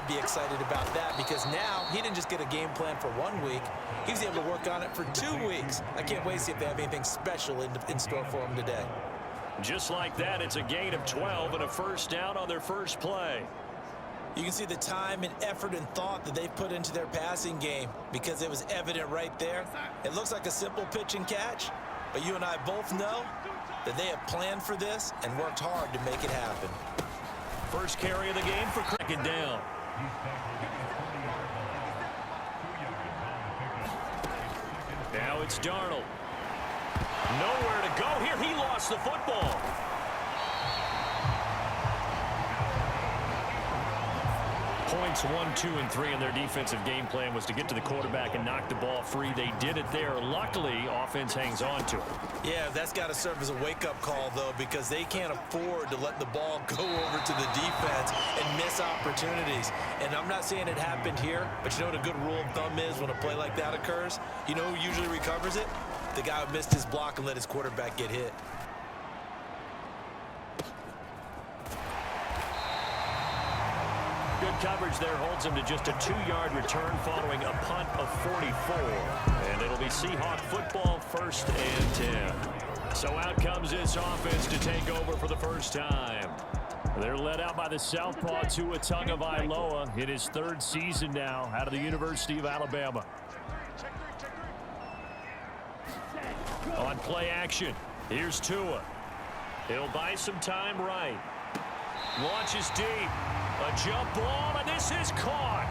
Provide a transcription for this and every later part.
I'd be excited about that because now he didn't just get a game plan for 1 week. He was able to work on it for 2 weeks. I can't wait to see if they have anything special in store for him today. Just like that, it's a gain of 12 and a first down on their first play. You can see the time and effort and thought that they've put into their passing game because it was evident right there. It looks like a simple pitch and catch, but you and I both know that they have planned for this and worked hard to make it happen. First carry of the game for Cricket down. Now it's Darnold. Nowhere to go here. He lost the football. Points 1, 2, and 3 in their defensive game plan was to get to the quarterback and knock the ball free. They did it there. Luckily, offense hangs on to it. Yeah, that's got to serve as a wake-up call, though, because they can't afford to let the ball go over to the defense and miss opportunities. And I'm not saying it happened here, but you know what a good rule of thumb is when a play like that occurs? You know who usually recovers it? The guy who missed his block and let his quarterback get hit. Good coverage there holds him to just a 2-yard return following a punt of 44. And it'll be Seahawk football, 1st and 10. So out comes this offense to take over for the first time. They're led out by the southpaw Tua Tagovailoa in his 3rd season now out of the University of Alabama. On play action, here's Tua. He'll buy some time right. Launches deep. A jump ball, and this is caught.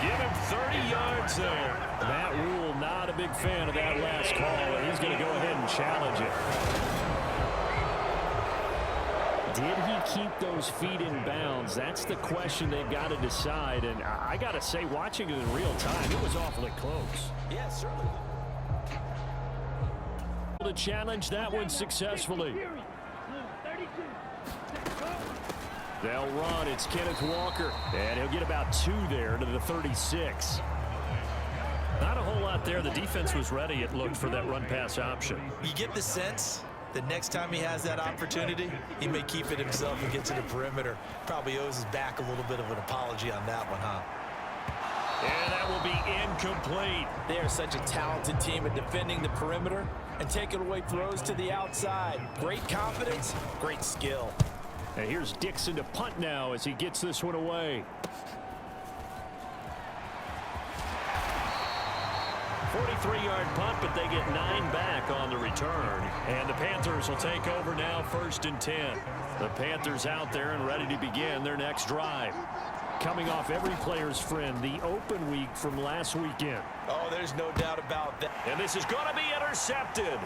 Give him 30 yards there. Matt Rule not a big fan of that last call, and he's going to go ahead and challenge it. Did he keep those feet in bounds? That's the question they've got to decide, and I got to say, watching it in real time, it was awfully close. Yeah, certainly. To challenge that one successfully. They'll run. It's Kenneth Walker. And he'll get about 2 there to the 36. Not a whole lot there. The defense was ready, it looked, for that run-pass option. You get the sense that next time he has that opportunity, he may keep it himself and get to the perimeter. Probably owes his back a little bit of an apology on that one, huh? And that will be incomplete. They are such a talented team at defending the perimeter and taking away throws to the outside. Great confidence, great skill. And here's Dixon to punt now as he gets this one away. 43-yard punt, but they get 9 back on the return. And the Panthers will take over now, 1st and 10. The Panthers out there and ready to begin their next drive. Coming off every player's friend, the open week from last weekend. Oh, there's no doubt about that. And this is going to be intercepted.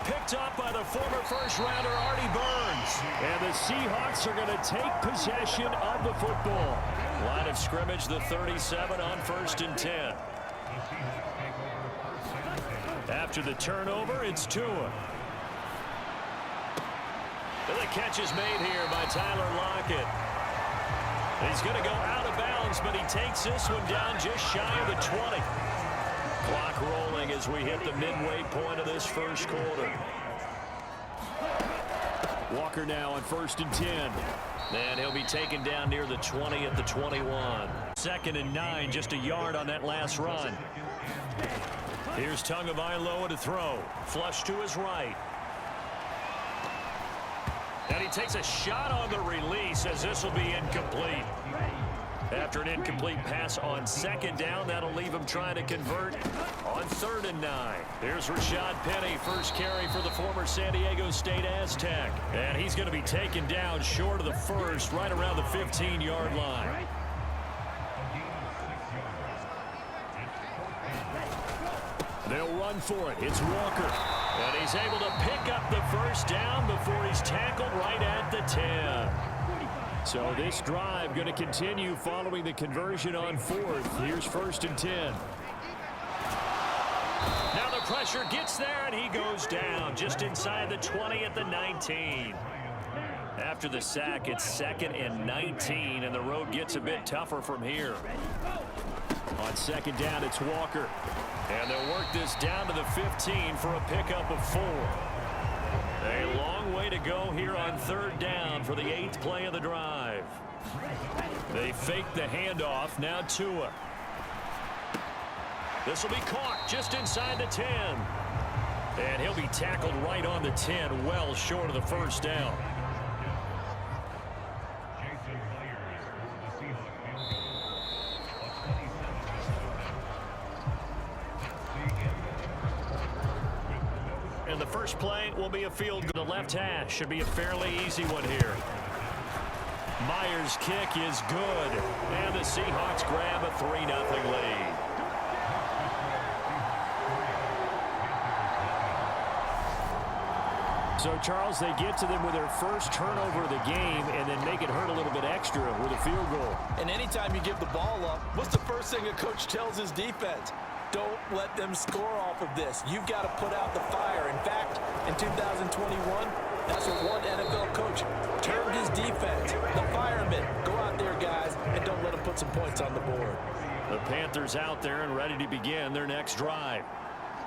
Picked up by the former first-rounder Artie Burns. And the Seahawks are going to take possession of the football. Line of scrimmage, the 37 on 1st and 10. After the turnover, it's Tua. And the catch is made here by Tyler Lockett. He's going to go out of bounds, but he takes this one down just shy of the 20. Clock rolling as we hit the midway point of this first quarter. Walker now on 1st and 10. And he'll be taken down near the 20 at the 21. 2nd and 9, just a yard on that last run. Here's Tagovailoa to throw. Flush to his right. And he takes a shot on the release as this will be incomplete. After an incomplete pass on 2nd down, that'll leave him trying to convert on 3rd and 9. Here's Rashad Penny, first carry for the former San Diego State Aztec. And he's going to be taken down short of the first, right around the 15-yard line. They'll run for it. It's Walker. And he's able to pick up the first down before he's tackled right at the 10. So this drive going to continue following the conversion on 4th. Here's 1st and 10. Now the pressure gets there, and he goes down just inside the 20 at the 19. After the sack, it's 2nd and 19, and the road gets a bit tougher from here. On 2nd down, it's Walker. And they'll work this down to the 15 for a pickup of 4. A long way to go here on 3rd down for the 8th play of the drive. They fake the handoff. Now Tua. This will be caught just inside the 10. And he'll be tackled right on the 10, well short of the first down. And the first play will be a field goal. The left hash should be a fairly easy one here. Myers' kick is good. And the Seahawks grab a 3-0 lead. So, Charles, they get to them with their first turnover of the game and then make it hurt a little bit extra with a field goal. And anytime you give the ball up, what's the first thing a coach tells his defense? Don't let them score off of this. You've got to put out the fire. In fact, in 2021, that's what one NFL coach termed his defense. The firemen. Go out there, guys, and don't let them put some points on the board. The Panthers out there and ready to begin their next drive.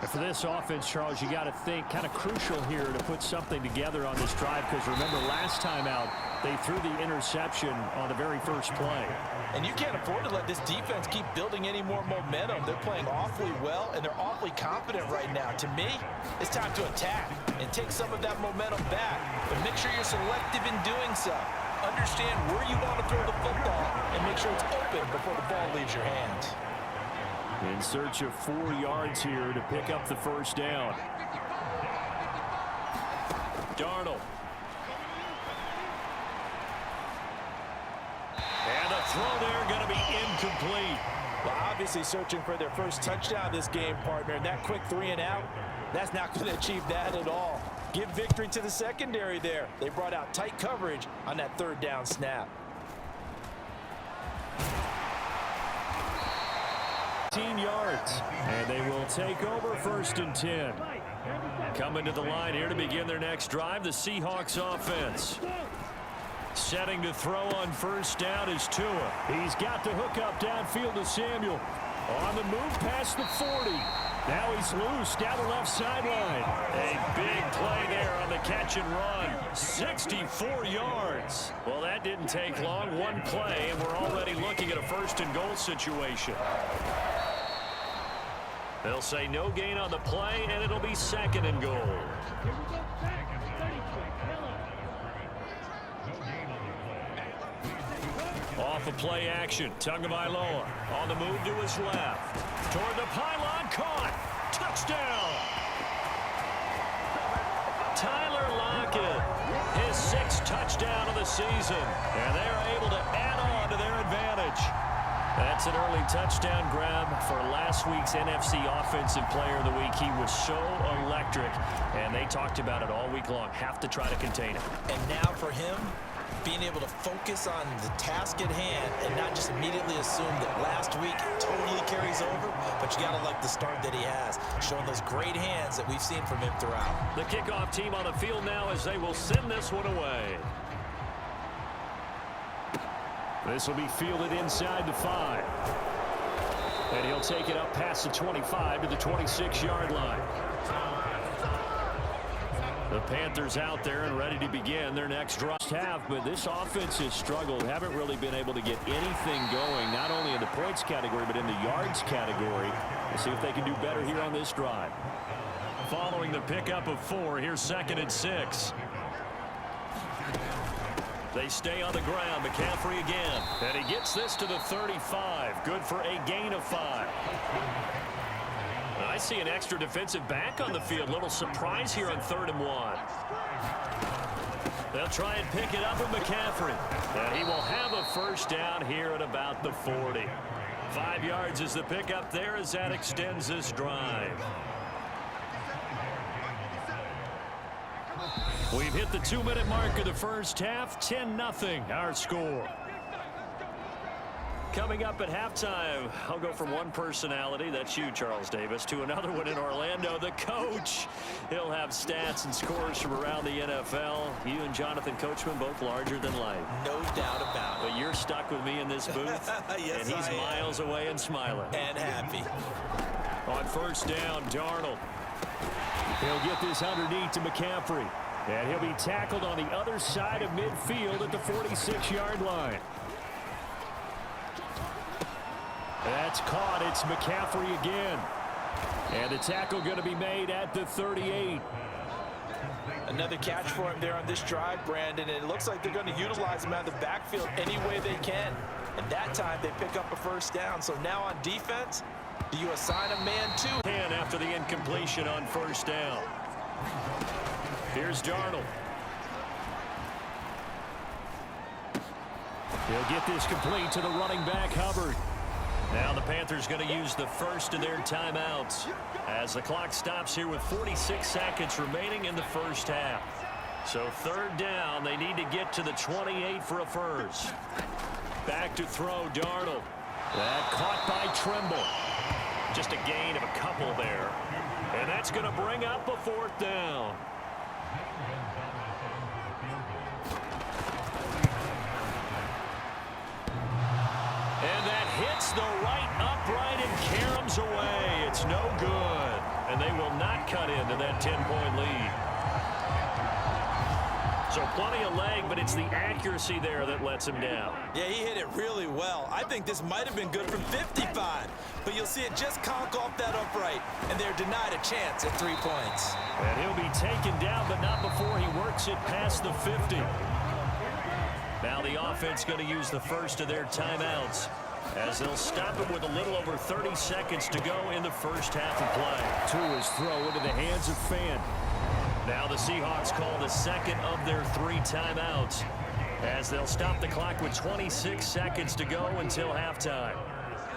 For this offense, Charles, you got to think kind of crucial here to put something together on this drive, because remember last time out they threw the interception on the very first play. And you can't afford to let this defense keep building any more momentum. They're playing awfully well, and they're awfully confident right now. To me, it's time to attack and take some of that momentum back. But make sure you're selective in doing so. Understand where you want to throw the football and make sure it's open before the ball leaves your hands. In search of 4 yards here to pick up the first down. Darnold. And the throw there going to be incomplete. Well, obviously searching for their first touchdown this game, partner. And that quick 3 and out, that's not going to achieve that at all. Give victory to the secondary there. They brought out tight coverage on that 3rd down snap. 15 yards, and they will take over 1st and 10. Coming to the line here to begin their next drive, the Seahawks offense. Setting to throw on 1st down is Tua. He's got the hook up downfield to Samuel. On the move past the 40. Now he's loose down the left sideline. A big play there on the catch and run. 64 yards. Well, that didn't take long. One play, and we're already looking at a 1st and goal situation. They'll say no gain on the play, and it'll be 2nd and goal. Off of play action, Tagovailoa on the move to his left. Toward the pylon, caught. Touchdown. Tyler Lockett, his 6th touchdown of the season. And they are able to add on to their advantage. That's an early touchdown grab for last week's NFC Offensive Player of the Week. He was so electric, and they talked about it all week long. Have to try to contain him. And now for him, being able to focus on the task at hand and not just immediately assume that last week totally carries over, but you got to like the start that he has, showing those great hands that we've seen from him throughout. The kickoff team on the field now as they will send this one away. This will be fielded inside the 5. And he'll take it up past the 25 to the 26-yard line. The Panthers out there and ready to begin their next drive. But this offense has struggled. Haven't really been able to get anything going, not only in the points category, but in the yards category. We'll see if they can do better here on this drive. Following the pickup of 4, here's 2nd and 6. They stay on the ground. McCaffrey again. And he gets this to the 35. Good for a gain of 5. I see an extra defensive back on the field. Little surprise here on 3rd and 1. They'll try and pick it up with McCaffrey. And he will have a 1st down here at about the 40. 5 yards is the pickup there as that extends this drive. We've hit the 2-minute mark of the first half. 10-0 our score. Coming up at halftime, I'll go from one personality, that's you, Charles Davis, to another one in Orlando, the coach. He'll have stats and scores from around the NFL. You and Jonathan Coachman, both larger than life. No doubt about it. But you're stuck with me in this booth. Yes, and he's miles away and smiling. And happy. On 1st down, Darnold. He'll get this underneath to McCaffrey. And he'll be tackled on the other side of midfield at the 46-yard line. That's caught. It's McCaffrey again. And the tackle going to be made at the 38. Another catch for him there on this drive, Brandon. And it looks like they're going to utilize him out of the backfield any way they can. And that time they pick up a first down. So now on defense, do you assign a man to? After the incompletion on first down. Here's Darnold. He'll get this complete to the running back, Hubbard. Now the Panthers going to use the first of their timeouts as the clock stops here with 46 seconds remaining in the first half. So third down, they need to get to the 28 for a first. Back to throw, Darnold. That caught by Trimble. Just a gain of a couple there. And that's going to bring up a fourth down. And that hits the right upright and caroms away. It's no good. And they will not cut into that 10-point lead. So plenty of leg, but it's the accuracy there that lets him down. Yeah, he hit it really well. I think this might have been good from 55. But you'll see it just conk off that upright, and they're denied a chance at 3 points. And he'll be taken down, but not before he works it past the 50. Now the offense going to use the first of their timeouts as they'll stop it with a little over 30 seconds to go in the first half of play. Tua's throw into the hands of Fan. Now the Seahawks call the second of their 3 timeouts as they'll stop the clock with 26 seconds to go until halftime.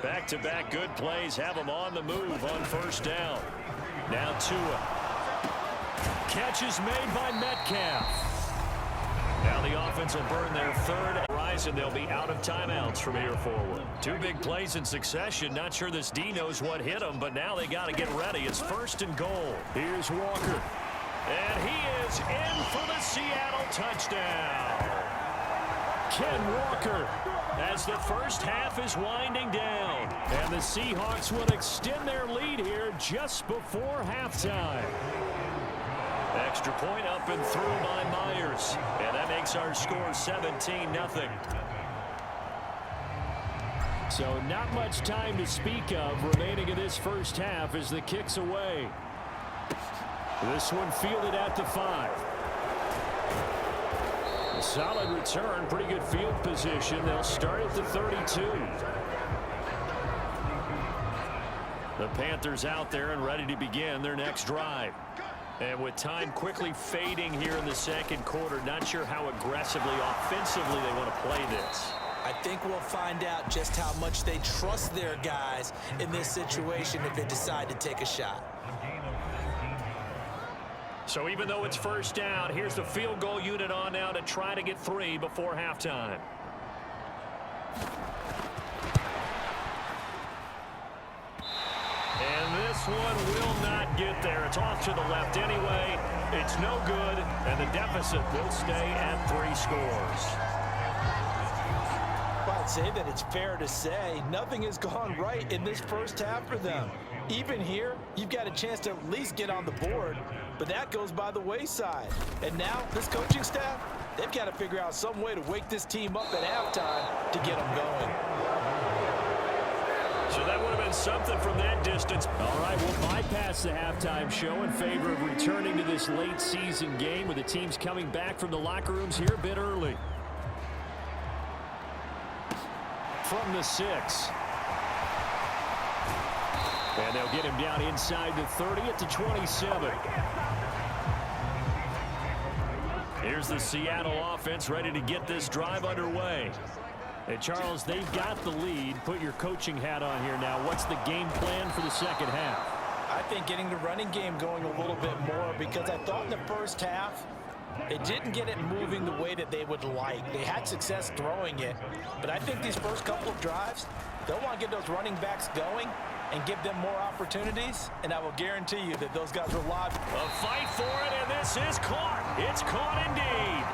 Back-to-back good plays have them on the move on first down. Now Tua. Catch is made by Metcalf. Now the offense will burn their third rise, and they'll be out of timeouts from here forward. 2 big plays in succession. Not sure this D knows what hit them, but now they got to get ready. It's first and goal. Here's Walker. And he is in for the Seattle touchdown. Ken Walker, as the first half is winding down. And the Seahawks will extend their lead here just before halftime. Extra point up and through by Myers. And that makes our score 17-0. So not much time to speak of remaining in this first half as the kick's away. This one fielded at the 5. A solid return, pretty good field position. They'll start at the 32. The Panthers out there and ready to begin their next drive. And with time quickly fading here in the second quarter, not sure how aggressively, offensively they want to play this. I think we'll find out just how much they trust their guys in this situation if they decide to take a shot. So even though it's first down, here's the field goal unit on now to try to get 3 before halftime. And this one will not get there. It's off to the left anyway. It's no good, and the deficit will stay at 3 scores. Well, I'd say that it's fair to say nothing has gone right in this first half for them. Even here, you've got a chance to at least get on the board, but that goes by the wayside. And now, this coaching staff, they've got to figure out some way to wake this team up at halftime to get them going. So that would have been something from that distance. All right, we'll bypass the halftime show in favor of returning to this late season game with the teams coming back from the locker rooms here a bit early. From the 6. And they'll get him down inside the 30 at the 27. Here's the Seattle offense ready to get this drive underway. Hey, Charles, they've got the lead. Put your coaching hat on here now. What's the game plan for the second half? I think getting the running game going a little bit more, because I thought in the first half they didn't get it moving the way that they would like. They had success throwing it, but I think these first couple of drives, they'll want to get those running backs going and give them more opportunities, and I will guarantee you that those guys will lob. A fight for it, and this is caught. It's caught indeed.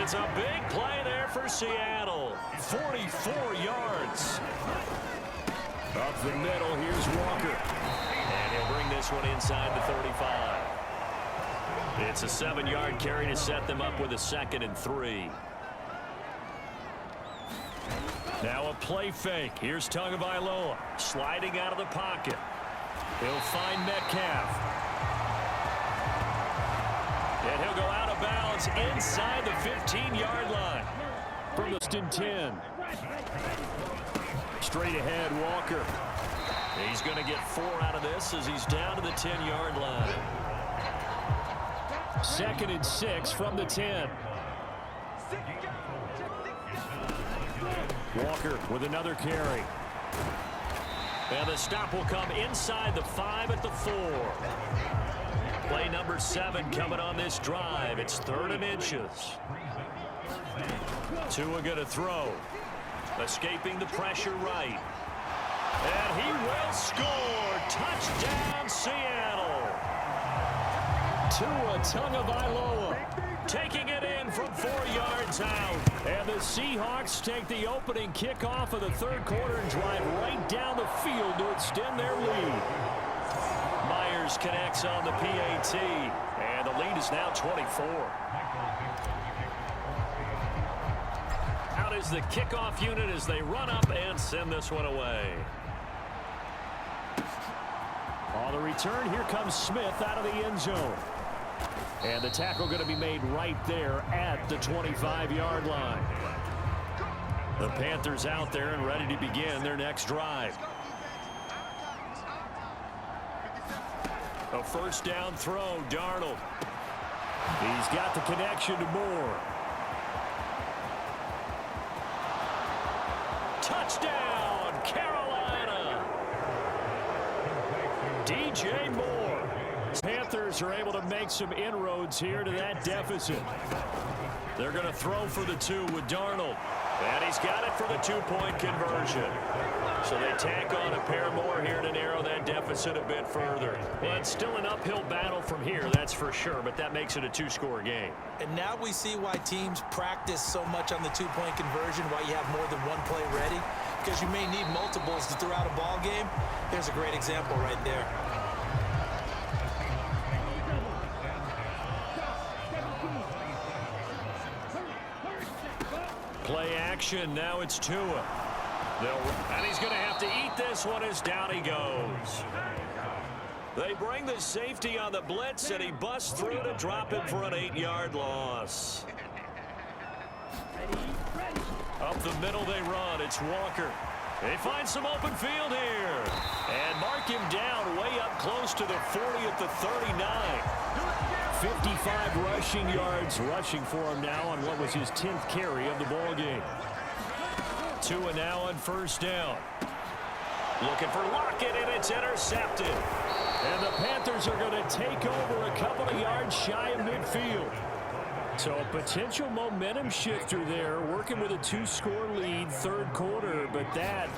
It's a big play there for Seattle. 44 yards. Up the middle, here's Walker. And he'll bring this one inside the 35. It's a 7-yard carry to set them up with a 2nd and 3. Now a play fake. Here's Tagovailoa sliding out of the pocket. He'll find Metcalf. And he'll go out of bounds inside the 15-yard line. From the 10. Straight ahead, Walker. He's going to get 4 out of this as he's down to the 10-yard line. 2nd and 6 from the 10. Walker with another carry. And the stop will come inside the 5 at the 4. Play number 7 coming on this drive. It's 3rd and inches. Tua going to throw. Escaping the pressure right. And he will score. Touchdown, Seattle. Tua Tagovailoa taking it in from 4 yards out. And the Seahawks take the opening kickoff of the 3rd quarter and drive right down the field to extend their lead. Myers connects on the PAT. And the lead is now 24. Out is the kickoff unit as they run up and send this one away. On the return, here comes Smith out of the end zone. And the tackle going to be made right there at the 25-yard line. The Panthers out there and ready to begin their next drive. A 1st down throw, Darnold. He's got the connection to Moore. Touchdown, Carolina. DJ Moore. Panthers are able to make some inroads here to that deficit. They're going to throw for the 2 with Darnold. And he's got it for the 2-point conversion. So they tack on a pair more here to narrow that deficit a bit further. Well, it's still an uphill battle from here, that's for sure, but that makes it a 2-score game. And now we see why teams practice so much on the 2-point conversion, why you have more than one play ready, because you may need multiples to throw out a ball game. Here's a great example right there. Play action, now it's Tua. And he's going to have to eat this one as down he goes. They bring the safety on the blitz, and he busts through to drop it for an 8-yard loss. Up the middle they run. It's Walker. They find some open field here. And mark him down way up close to the 40 at the 39. 55 rushing yards rushing for him now on what was his 10th carry of the ball game. Tua now on 1st down. Looking for Lockett, and it's intercepted. And the Panthers are going to take over a couple of yards shy of midfield. So a potential momentum shifter there, working with a 2-score lead, 3rd quarter, but that,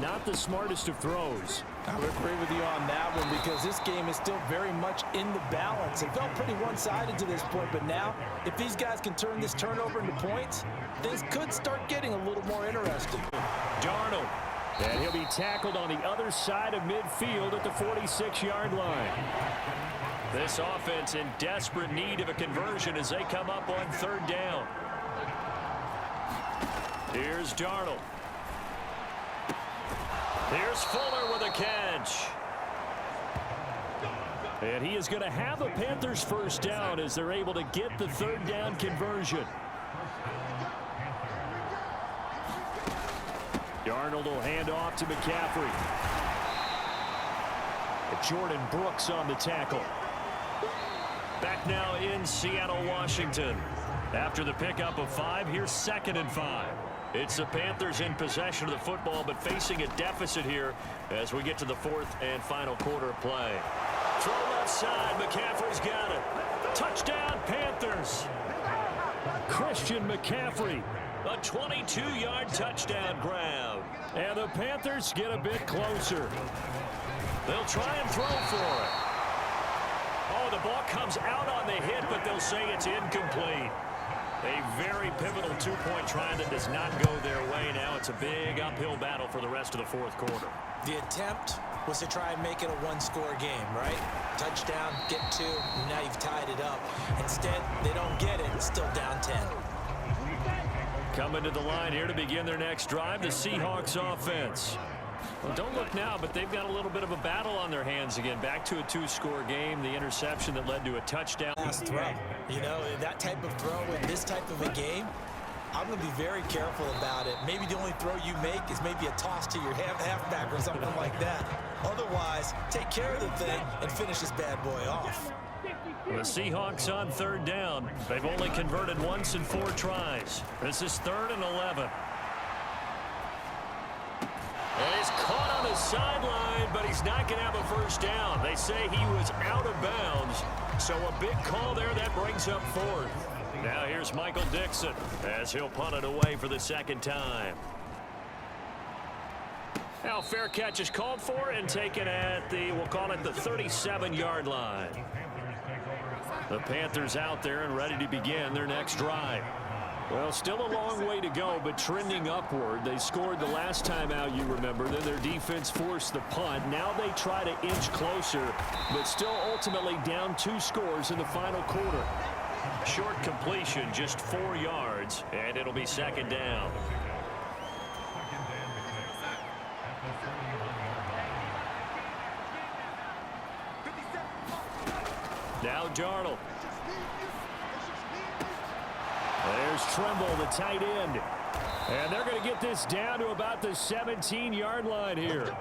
not the smartest of throws. I would agree with you on that one because this game is still very much in the balance. It felt pretty one-sided to this point, but now, if these guys can turn this turnover into points, things could start getting a little more interesting. Darnold, and he'll be tackled on the other side of midfield at the 46-yard line. This offense in desperate need of a conversion as they come up on 3rd down. Here's Darnold. Here's Fuller with a catch. And he is going to have the Panthers 1st down as they're able to get the 3rd down conversion. Darnold will hand off to McCaffrey. Jordan Brooks on the tackle. Back now in Seattle, Washington. After the pickup of 5, here's 2nd and 5. It's the Panthers in possession of the football, but facing a deficit here as we get to the 4th and final quarter of play. Throw left side. McCaffrey's got it. Touchdown, Panthers. Christian McCaffrey. A 22-yard touchdown grab. And the Panthers get a bit closer. They'll try and throw for it. Oh, the ball comes out on the hit, but they'll say it's incomplete. A very pivotal 2-point try that does not go their way. Now it's a big uphill battle for the rest of the 4th quarter. The attempt was to try and make it a 1-score game, right? Touchdown, get 2, and now you've tied it up. Instead, they don't get it. It's still down 10. Coming to the line here to begin their next drive, the Seahawks offense. Well, don't look now, but they've got a little bit of a battle on their hands again. Back to a two-score game, the interception that led to a touchdown. Last throw. You know, that type of throw in this type of a game, I'm going to be very careful about it. Maybe the only throw you make is maybe a toss to your halfback or something like that. Otherwise, take care of the thing and finish this bad boy off. The Seahawks on third down. They've only converted once in 4 tries. This is 3rd and 11. And he's caught on the sideline, but he's not going to have a first down. They say he was out of bounds. So a big call there that brings up 4th. Now here's Michael Dixon as he'll punt it away for the 2nd time. Now fair catch is called for and taken at the, we'll call it the 37-yard line. The Panthers out there and ready to begin their next drive. Well, still a long way to go, but trending upward. They scored the last time out, you remember. Then their defense forced the punt. Now they try to inch closer, but still ultimately down 2 scores in the final quarter. Short completion, just 4 yards, and it'll be 2nd down. Now Darnold. There's Tremble, the tight end. And they're going to get this down to about the 17-yard line here.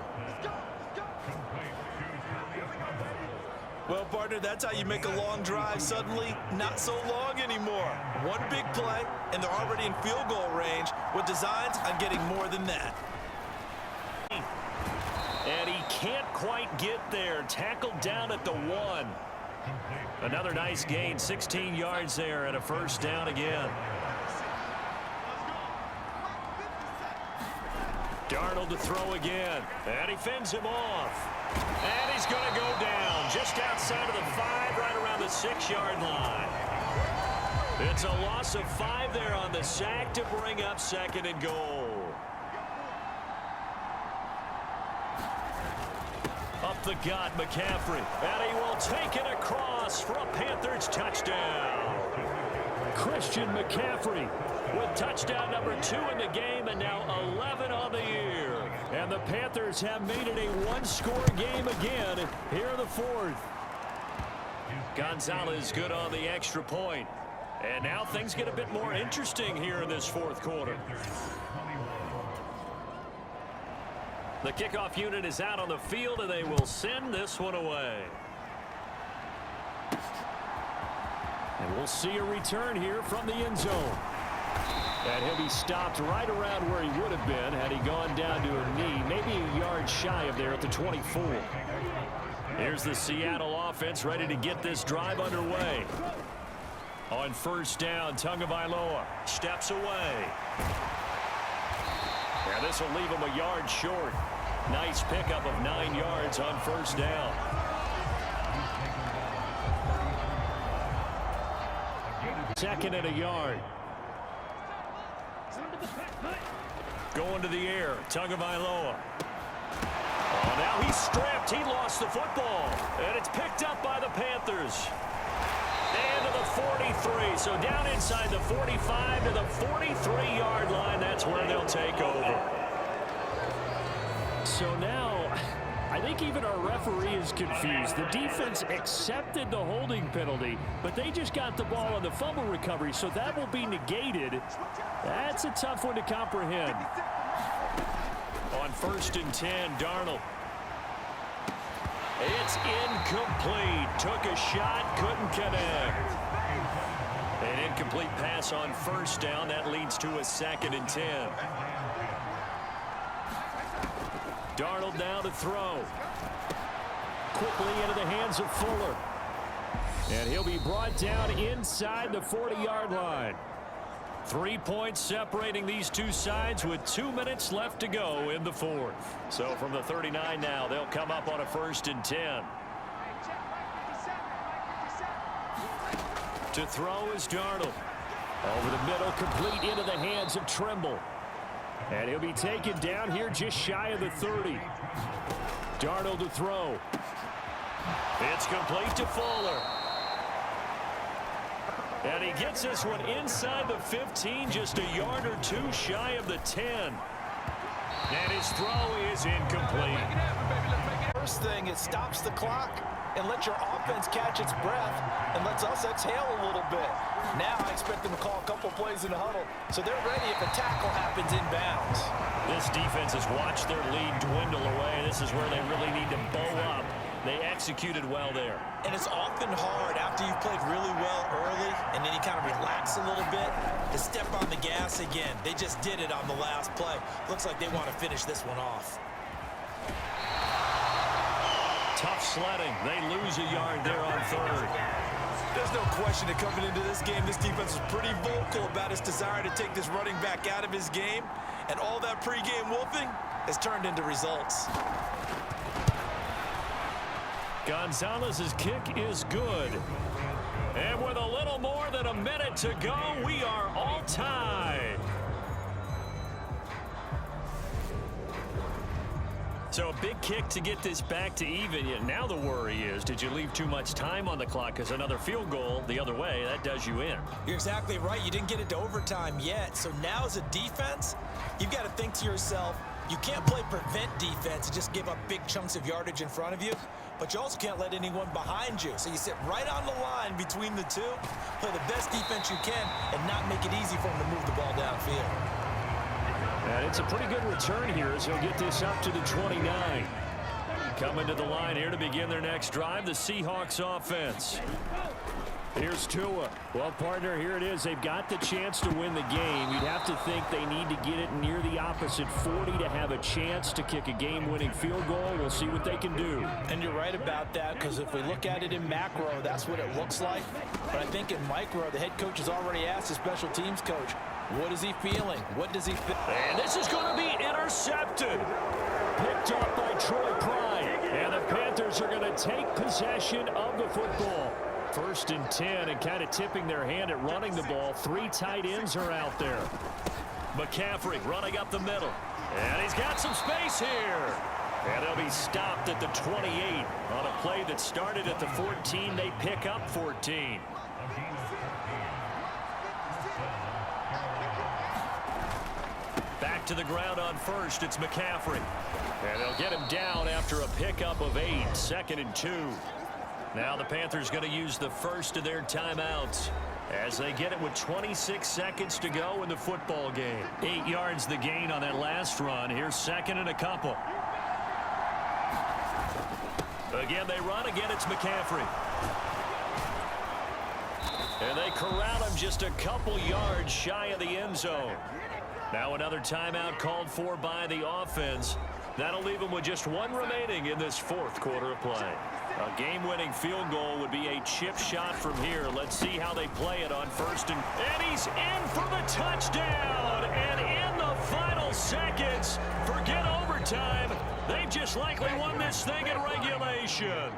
Well, partner, that's how you make a long drive suddenly not so long anymore. One big play, and they're already in field goal range with designs on getting more than that. And he can't quite get there. Tackled down at the 1. Another nice gain, 16 yards there and a first down again. Darnold to throw again, and he fends him off. And he's going to go down just outside of the 5, right around the 6-yard line. It's a loss of 5 there on the sack to bring up 2nd and goal. Up the gut, McCaffrey, and he will take it across for a Panthers touchdown. Christian McCaffrey with touchdown number 2 in the game, and now 11 on the year. And the Panthers have made it a 1-score game again here in the 4th. Gonzalez good on the extra point. And now things get a bit more interesting here in this 4th quarter. The kickoff unit is out on the field, and they will send this one away. And we'll see a return here from the end zone. And he'll be stopped right around where he would have been had he gone down to a knee, maybe a yard shy of there at the 24. Here's the Seattle offense ready to get this drive underway. On first down, Tagovailoa steps away. And this will leave him a yard short. Nice pickup of 9 yards on first down. Second and a yard. Going to the air, Tagovailoa. Oh, now he's stripped. He lost the football. And it's picked up by the Panthers. And to the 43. So down inside the 45 to the 43-yard line. That's where they'll take over. So now, I think even our referee is confused. The defense accepted the holding penalty, but they just got the ball on the fumble recovery, so that will be negated. That's a tough one to comprehend. On first and 10, Darnold. It's incomplete. Took a shot, couldn't connect. An incomplete pass on first down. That leads to a 2nd and 10. Darnold now to throw. Quickly into the hands of Fuller. And he'll be brought down inside the 40-yard line. 3 points separating these two sides with 2 minutes left to go in the 4th. So from the 39 now, they'll come up on a first and 10. To throw is Darnold. Over the middle, complete into the hands of Tremble. And he'll be taken down here just shy of the 30. Darnold to throw. It's complete to Fuller. And he gets this one inside the 15, just a yard or two shy of the 10. And his throw is incomplete. First thing, it stops the clock and lets your offense catch its breath and lets us exhale a little bit. Now I expect them to call a couple plays in the huddle, so they're ready if a tackle happens inbounds. This defense has watched their lead dwindle away. This is where they really need to bow up. They executed well there. And it's often hard after you've played really well early and then you kind of relax a little bit to step on the gas again. They just did it on the last play. Looks like they want to finish this one off. Tough sledding. They lose a yard there on third. There's no question that coming into this game, this defense was pretty vocal about its desire to take this running back out of his game. And all that pregame wolfing has turned into results. Gonzalez's kick is good. And with a little more than a minute to go, we are all tied. So a big kick to get this back to even. Yet now the worry is, did you leave too much time on the clock? Because another field goal the other way, that does you in. You're exactly right. You didn't get it to overtime yet. So now as a defense, you've got to think to yourself, you can't play prevent defense and just give up big chunks of yardage in front of you. But you also can't let anyone behind you. So you sit right on the line between the two, play the best defense you can, and not make it easy for them to move the ball downfield. And it's a pretty good return here as he'll get this up to the 29. Coming to the line here to begin their next drive, the Seahawks offense. Here's Tua. Well, partner, here it is. They've got the chance to win the game. You'd have to think they need to get it near the opposite 40 to have a chance to kick a game-winning field goal. We'll see what they can do. And you're right about that, because if we look at it in macro, that's what it looks like. But I think in micro, the head coach has already asked the special teams coach, what is he feeling? What does he feel? And this is going to be intercepted. Picked up by Troy Pride. And the Panthers are going to take possession of the football. 1st and 10, and kind of tipping their hand at running the ball. 3 tight ends are out there. McCaffrey running up the middle. And he's got some space here. And they'll be stopped at the 28. On a play that started at the 14, they pick up 14. Back to the ground on first, it's McCaffrey. And they'll get him down after a pickup of 8, 2nd and 2. Now the Panthers going to use the first of their timeouts as they get it with 26 seconds to go in the football game. 8 yards the gain on that last run. Here's 2nd and a couple. Again, they run. Again, it's McCaffrey. And they corral him just a couple yards shy of the end zone. Now another timeout called for by the offense. That'll leave them with just 1 remaining in this 4th quarter of play. A game-winning field goal would be a chip shot from here. Let's see how they play it on 1st and he's in for the touchdown. And in the final seconds, forget overtime. They've just likely won this thing in regulation.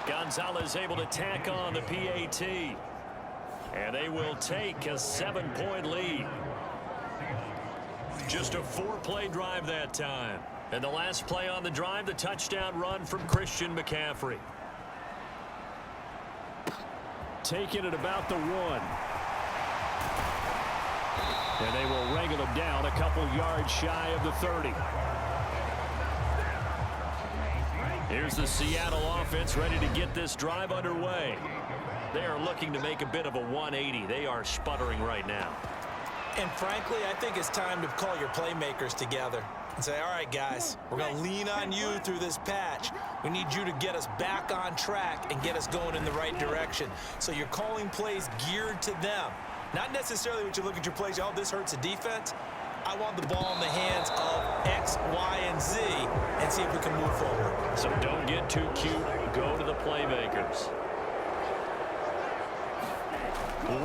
Gonzalez able to tack on the PAT. And they will take a 7-point lead. Just a 4-play drive that time. And the last play on the drive, the touchdown run from Christian McCaffrey. Taking it about the 1. And they will wrangle him down a couple yards shy of the 30. Here's the Seattle offense ready to get this drive underway. They are looking to make a bit of a 180. They are sputtering right now. And frankly, I think it's time to call your playmakers together and say, all right, guys, we're going to lean on you through this patch. We need you to get us back on track and get us going in the right direction. So you're calling plays geared to them. Not necessarily when you look at your plays, oh, this hurts the defense. I want the ball in the hands of X, Y, and Z and see if we can move forward. So don't get too cute. Go to the playmakers.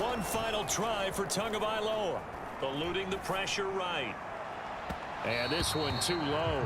One final try for Tagovailoa, eluding the pressure right. And this one too low.